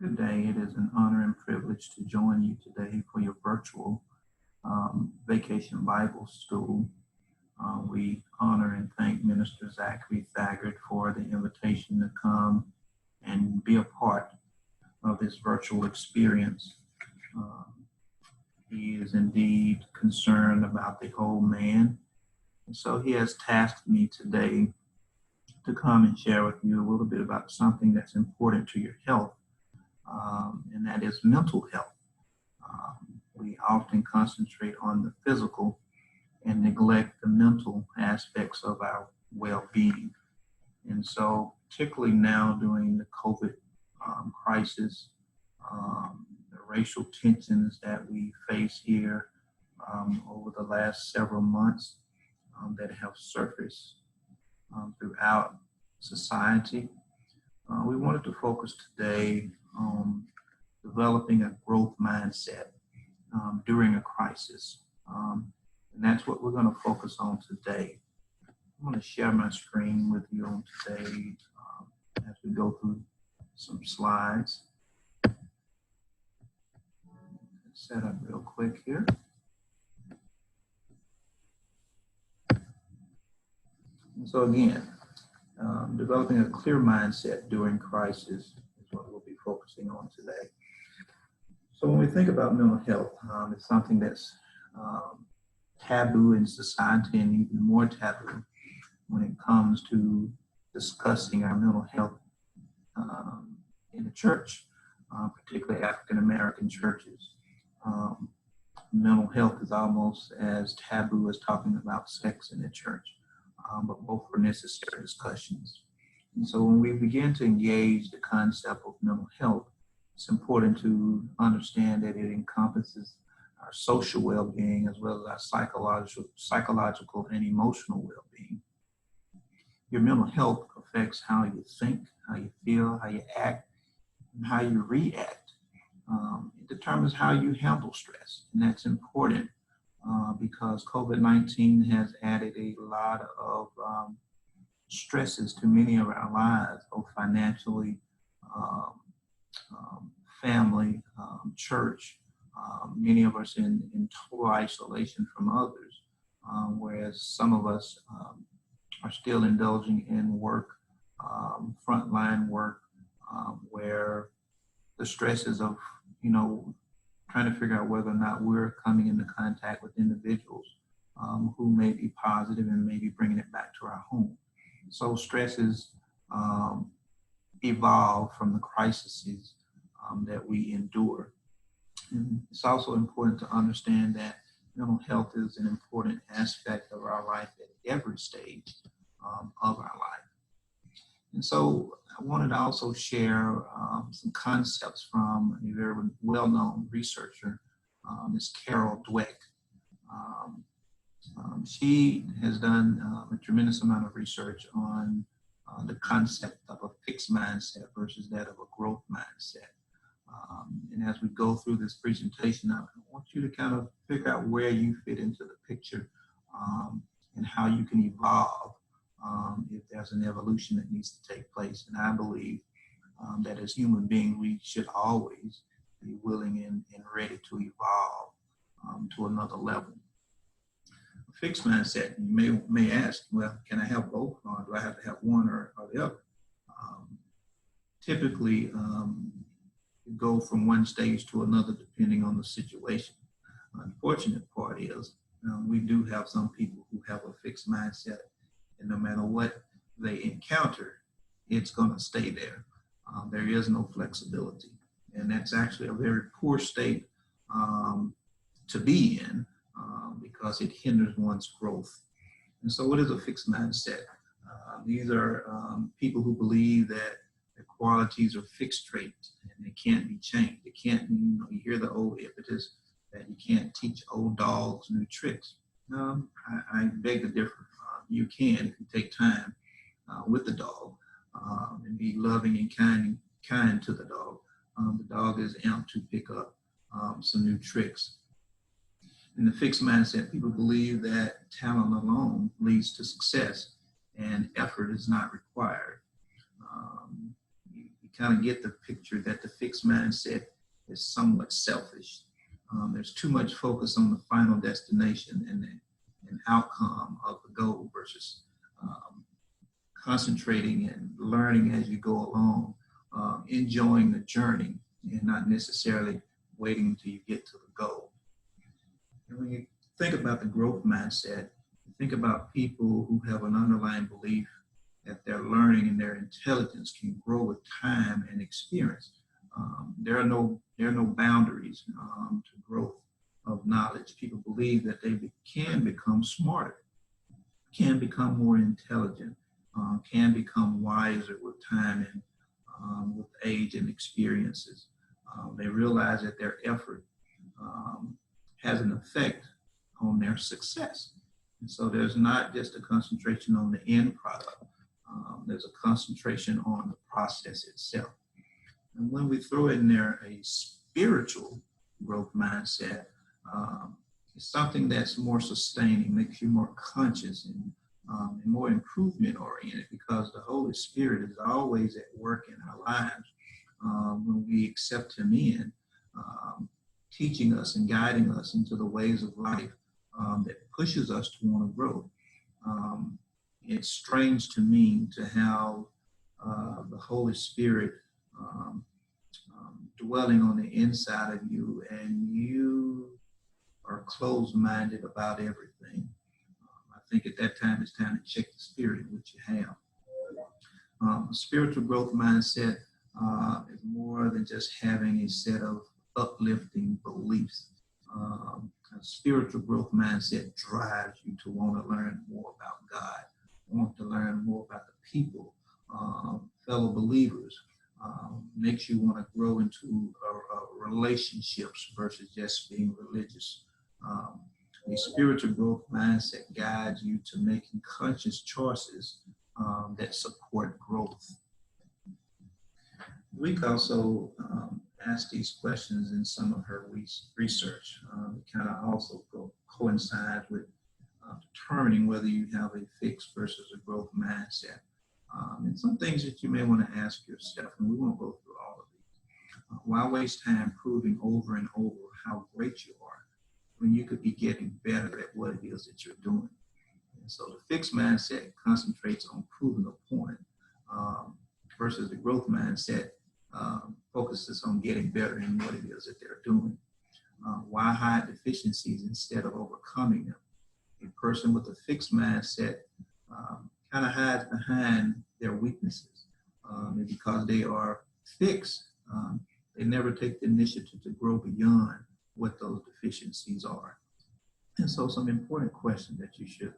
Good day. It is an honor and privilege to join you today for your virtual Vacation Bible School. We honor and thank Minister Zachary Thagard for the invitation to come and be a part of this virtual experience. Um, he is indeed concerned about the whole man. And so he has tasked me today to come and share with you a little bit about something that's important to your health, and that is mental health. We often concentrate on the physical and neglect the mental aspects of our well-being. And so, particularly now during the COVID crisis, the racial tensions that we face here over the last several months that have surfaced throughout society, we wanted to focus today on developing a growth mindset during a crisis. And that's what we're going to focus on today. I'm going to share my screen with you on today as we go through some slides. Set up real quick here. And so again, developing a clear mindset during crisis is what we'll be focusing on today. So when we think about mental health, it's something that's taboo in society and even more taboo when it comes to discussing our mental health in the church, particularly African American churches. Mental health is almost as taboo as talking about sex in the church, but both are necessary discussions. And so when we begin to engage the concept of mental health, it's important to understand that it encompasses our social well-being as well as our psychological and emotional well-being. Your mental health affects how you think, how you feel, how you act, and how you react. It determines how you handle stress, and that's important because COVID-19 has added a lot of stresses to many of our lives, both financially, family, church, many of us in total isolation from others, whereas some of us are still indulging in work, frontline work, where the stresses of, trying to figure out whether or not we're coming into contact with individuals who may be positive and maybe bringing it back to our home. So stresses evolve from the crises that we endure. And it's also important to understand that mental health is an important aspect of our life at every stage of our life. And so I wanted to also share some concepts from a very well-known researcher, Ms. Carol Dweck. She has done a tremendous amount of research on the concept of a fixed mindset versus that of a growth mindset. And as we go through this presentation, I want you to kind of figure out where you fit into the picture and how you can evolve if there's an evolution that needs to take place. And I believe that as human beings, we should always be willing and ready to evolve to another level. A fixed mindset, you may ask, well, can I have both, or do I have to have one or the other? Typically, go from one stage to another depending on the situation. Unfortunate part is we do have some people who have a fixed mindset, and no matter what they encounter, it's going to stay there. There is no flexibility, and that's actually a very poor state to be in because it hinders one's growth. And so what is a fixed mindset? These are people who believe that their qualities are fixed traits and they can't be changed. It can't, you hear the old impetus that you can't teach old dogs new tricks. I beg to differ. You can if you take time with the dog and be loving and kind to the dog. The dog is amped to pick up some new tricks. In the fixed mindset, people believe that talent alone leads to success and effort is not required. You you kind of get the picture that the fixed mindset is somewhat selfish. There's too much focus on the final destination and the outcome of the goal versus concentrating and learning as you go along, enjoying the journey and not necessarily waiting until you get to the goal. And when you think about the growth mindset, you think about people who have an underlying belief that their learning and their intelligence can grow with time and experience. There are no boundaries to growth of knowledge. People believe that they can become smarter, can become more intelligent, can become wiser with time and with age and experiences. They realize that their effort has an effect on their success. And so there's not just a concentration on the end product. There's a concentration on the process itself. And when we throw in there a spiritual growth mindset, it's something that's more sustaining, makes you more conscious and more improvement oriented, because the Holy Spirit is always at work in our lives when we accept Him in, teaching us and guiding us into the ways of life that pushes us to want to grow. It's strange to me to have the Holy Spirit dwelling on the inside of you, and you are closed-minded about everything. I think at that time it's time to check the spirit in which you have. A spiritual growth mindset is more than just having a set of uplifting beliefs. A spiritual growth mindset drives you to want to learn more about God, want to learn more about the people, fellow believers, makes you want to grow into relationships versus just being religious. A spiritual growth mindset guides you to making conscious choices that support growth. Week also asked these questions in some of her research. It kind of also coincides with determining whether you have a fixed versus a growth mindset. And some things that you may want to ask yourself, and we won't go through all of these. Why waste time proving over and over how great you are when you could be getting better at what it is that you're doing? And so the fixed mindset concentrates on proving a point, versus the growth mindset focuses on getting better in what it is that they're doing. Why hide deficiencies instead of overcoming them? A person with a fixed mindset kind of hides behind their weaknesses. And because they are fixed, they never take the initiative to grow beyond what those deficiencies are. And so some important questions that you should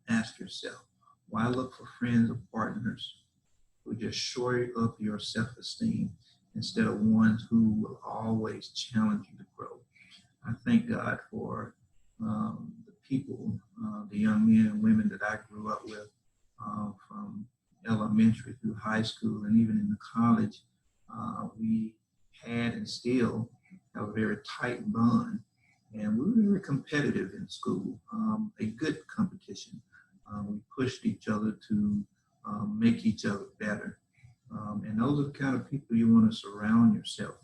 ask yourself. Why look for friends or partners who just shore up your self-esteem instead of ones who will always challenge you to grow? I thank God for the people, the young men and women that I grew up with from elementary through high school and even in the college. We had and still have a very tight bond, and we were very competitive in school, a good competition. We pushed each other to make each other better. And those are the kind of people you want to surround yourself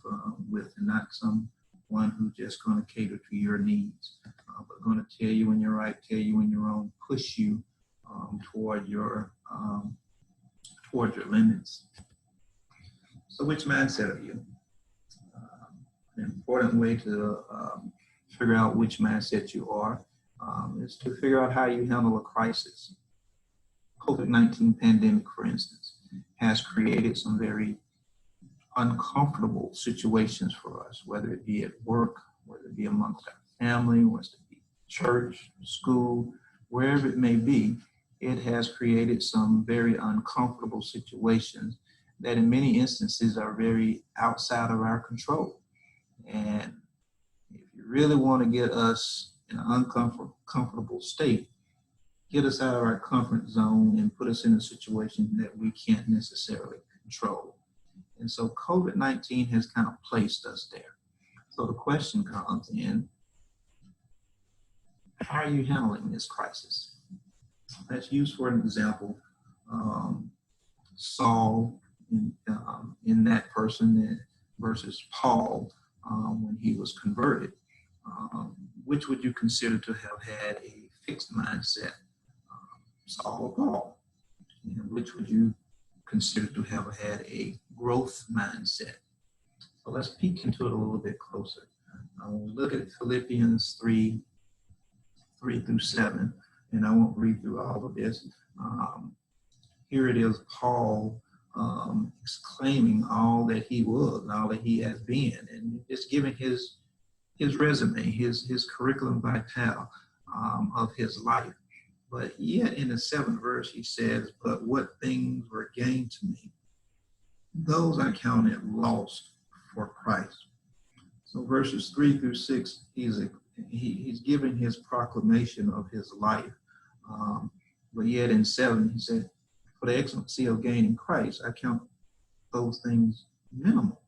with, and not someone who's just going to cater to your needs, but going to tell you when you're right, tell you when you're wrong, push you toward your limits. So which mindset are you? An important way to figure out which mindset you are is to figure out how you handle a crisis. COVID-19 pandemic, for instance, has created some very uncomfortable situations for us, whether it be at work, whether it be amongst our family, whether it be church, school, wherever it may be. It has created some very uncomfortable situations that in many instances are very outside of our control. And if you really want to get us in an uncomfortable state, get us out of our comfort zone and put us in a situation that we can't necessarily control. And so COVID-19 has kind of placed us there. So the question comes in, how are you handling this crisis? Let's use for an example, Saul in that person versus Paul when he was converted. Which would you consider to have had a fixed mindset, Saul or Paul? And which would you consider to have had a growth mindset? So let's peek into it a little bit closer. When we look at Philippians 3:3-7, and I won't read through all of this. Here it is, Paul exclaiming all that he was, all that he has been, and just giving his resume, his curriculum vitae of his life. But yet in the 7th verse, he says, but what things were gained to me, those I counted lost for Christ. So verses 3-6, he's giving his proclamation of his life. But yet in 7, he said, for the excellency of gaining Christ, I count those things minimal.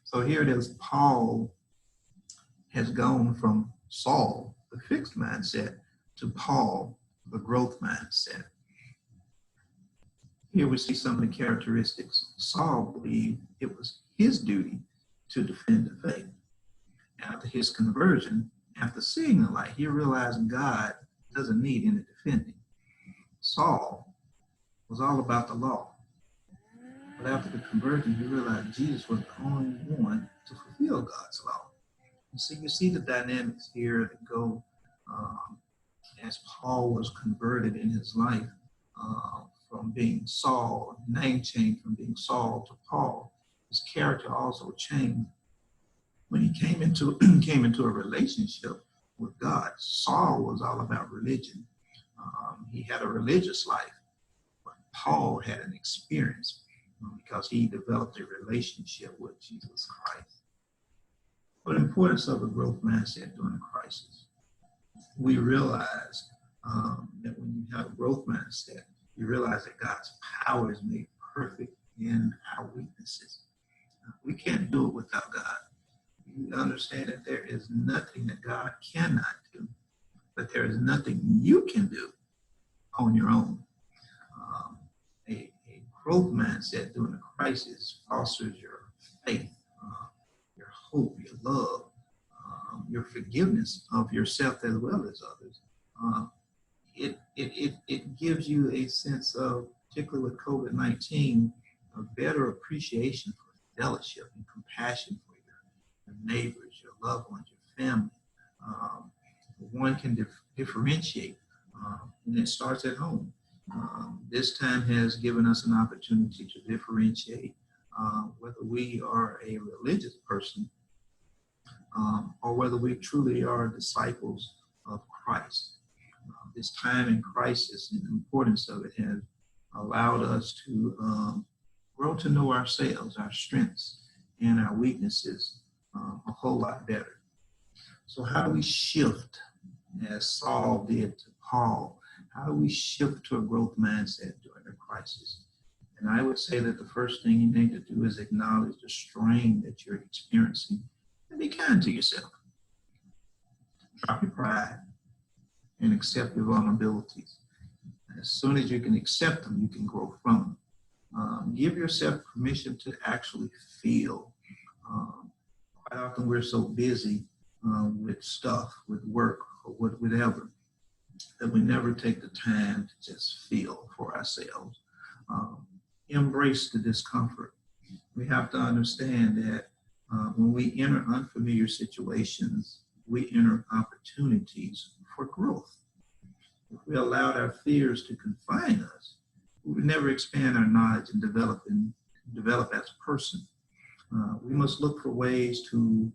So here it is, Paul has gone from Saul, the fixed mindset, to Paul, the growth mindset. Here we see some of the characteristics. Saul believed it was his duty to defend the faith. After his conversion, after seeing the light, he realized God doesn't need any defending. Saul was all about the law. But after the conversion, he realized Jesus was the only one to fulfill God's law. And so you see the dynamics here that go as Paul was converted in his life from being Saul, name change from being Saul to Paul. His character also changed when he came into a relationship with God. Saul was all about religion. He had a religious life, but Paul had an experience because he developed a relationship with Jesus Christ. But the importance of a growth mindset during a crisis. We realize that when you have a growth mindset, you realize that God's power is made perfect in our weaknesses. We can't do it without God. You understand that there is nothing that God cannot do, but there is nothing you can do on your own. A growth mindset during a crisis fosters your faith, your hope, your love, your forgiveness of yourself as well as others. It gives you a sense of, particularly with COVID-19, a better appreciation for fellowship and compassion for your neighbors, your loved ones, your family. One can differentiate, and it starts at home. This time has given us an opportunity to differentiate whether we are a religious person or whether we truly are disciples of Christ. This time in crisis and the importance of it has allowed us to grow to know ourselves, our strengths, and our weaknesses a whole lot better. So how do we shift, as Saul did to Paul? How do we shift to a growth mindset during a crisis? And I would say that the first thing you need to do is acknowledge the strain that you're experiencing and be kind to yourself. Drop your pride and accept your vulnerabilities. As soon as you can accept them, you can grow from them. Give yourself permission to actually feel. Quite often we're so busy with stuff, with work, or with whatever, that we never take the time to just feel for ourselves. Embrace the discomfort. We have to understand that when we enter unfamiliar situations, we enter opportunities for growth. If we allowed our fears to confine us, we would never expand our knowledge and develop as a person. We must look for ways to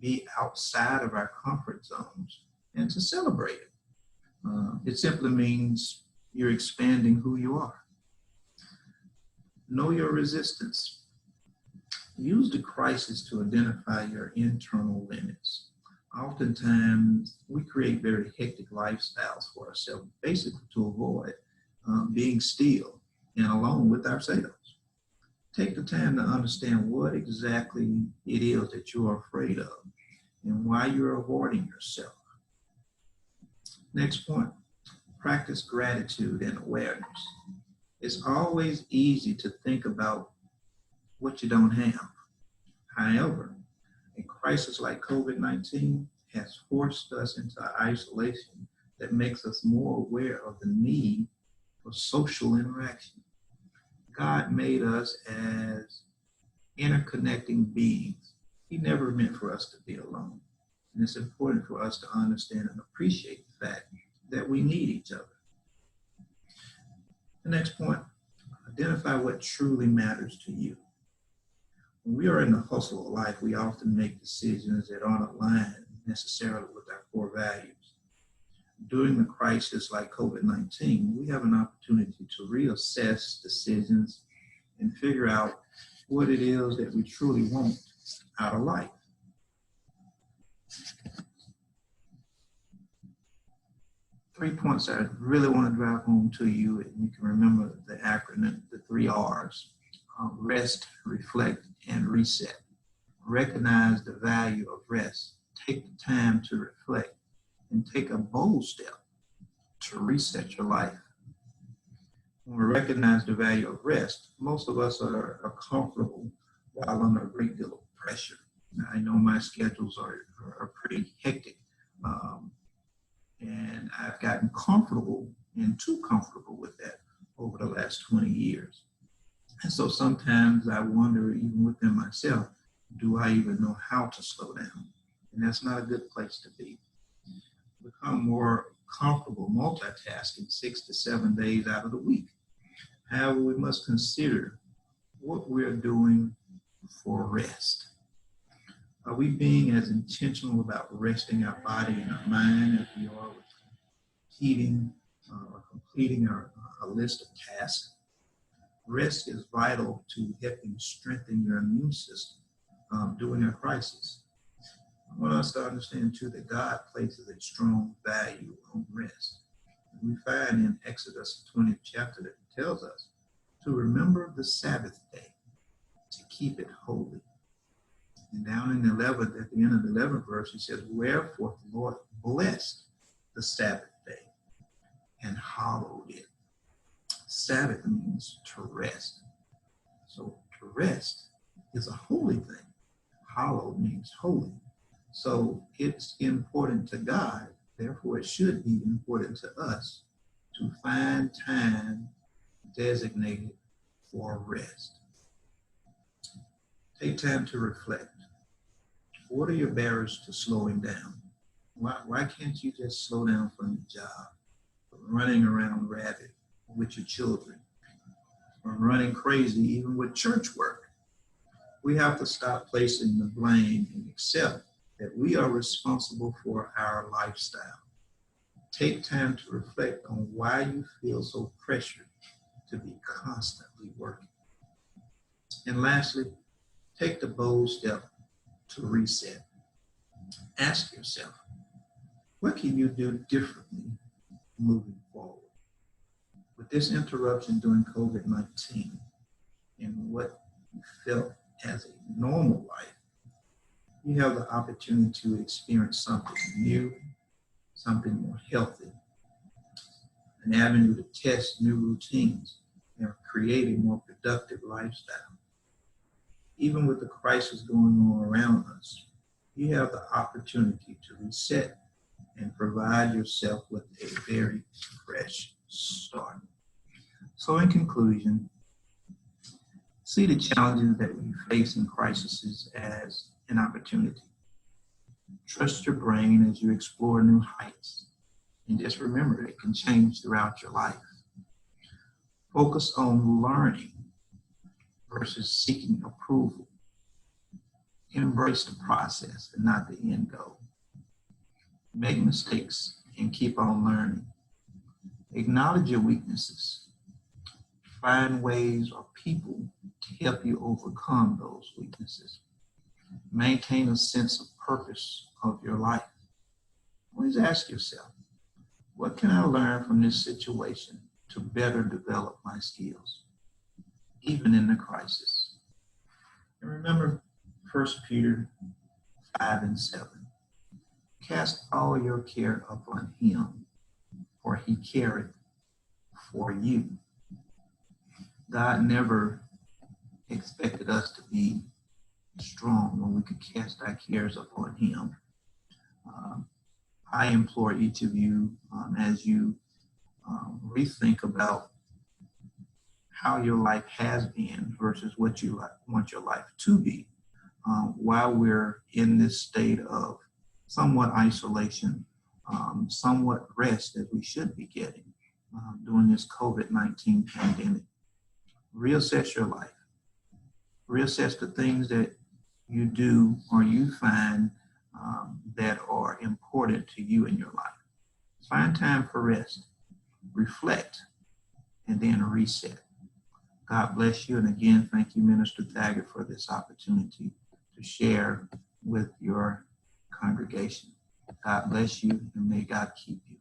be outside of our comfort zones and to celebrate it. It simply means you're expanding who you are. Know your resistance. Use the crisis to identify your internal limits. Oftentimes, we create very hectic lifestyles for ourselves, basically to avoid being still and alone with ourselves. Take the time to understand what exactly it is that you are afraid of and why you're avoiding yourself. Next point, practice gratitude and awareness. It's always easy to think about what you don't have. However, a crisis like COVID-19 has forced us into isolation that makes us more aware of the need for social interaction. God made us as interconnecting beings. He never meant for us to be alone. And it's important for us to understand and appreciate the fact that we need each other. The next point, identify what truly matters to you. When we are in the hustle of life, we often make decisions that aren't aligned necessarily with our core values. During the crisis like COVID-19, we have an opportunity to reassess decisions and figure out what it is that we truly want out of life. Three points that I really want to drive home to you, and you can remember the acronym, the 3 R's: rest, reflect, and reset. Recognize the value of rest. Take the time to reflect and take a bold step to reset your life. When we recognize the value of rest, most of us are comfortable while under a great deal of pressure. Now, I know my schedules are pretty hectic, and I've gotten comfortable and too comfortable with that over the last 20 years. And so sometimes I wonder, even within myself, do I even know how to slow down? And that's not a good place to be. Become more comfortable multitasking 6 to 7 days out of the week. However, we must consider what we're doing for rest. Are we being as intentional about resting our body and our mind as we are with completing our list of tasks? Rest is vital to helping strengthen your immune system during a crisis. I want us to understand too that God places a strong value on rest. We find in Exodus 20th chapter that it tells us to remember the Sabbath day, to keep it holy. And down in the 11th, at the end of the 11th verse, he says, wherefore the Lord blessed the Sabbath day and hallowed it. Sabbath means to rest. So to rest is a holy thing. Hallowed means holy. So it's important to God, therefore it should be important to us to find time designated for rest. Take time to reflect. What are your barriers to slowing down? Why can't you just slow down from your job, from running around rabid with your children, from running crazy even with church work? We have to stop placing the blame and accept that we are responsible for our lifestyle. Take time to reflect on why you feel so pressured to be constantly working. And lastly, take the bold step to reset. Ask yourself, what can you do differently moving forward? With this interruption during COVID-19 and what you felt as a normal life, you have the opportunity to experience something new, something more healthy, an avenue to test new routines and create a more productive lifestyle. Even with the crisis going on around us, you have the opportunity to reset and provide yourself with a very fresh start. So in conclusion, see the challenges that we face in crises as an opportunity. Trust your brain as you explore new heights. And just remember, it can change throughout your life. Focus on learning versus seeking approval. Embrace the process and not the end goal. Make mistakes and keep on learning. Acknowledge your weaknesses. Find ways or people to help you overcome those weaknesses. Maintain a sense of purpose of your life. Always ask yourself, what can I learn from this situation to better develop my skills, even in the crisis? And remember 1 Peter 5:7. Cast all your care upon him, for he careth for you. God never expected us to be strong when we could cast our cares upon him. Um, I implore each of you as you rethink about how your life has been versus what you want your life to be while we're in this state of somewhat isolation, somewhat rest that we should be getting during this COVID-19 pandemic. Reassess your life. Reassess the things that you do or you find that are important to you in your life. Find time for rest, reflect, and then reset. God bless you. And again, thank you, Minister Thaggart, for this opportunity to share with your congregation. God bless you, and may God keep you.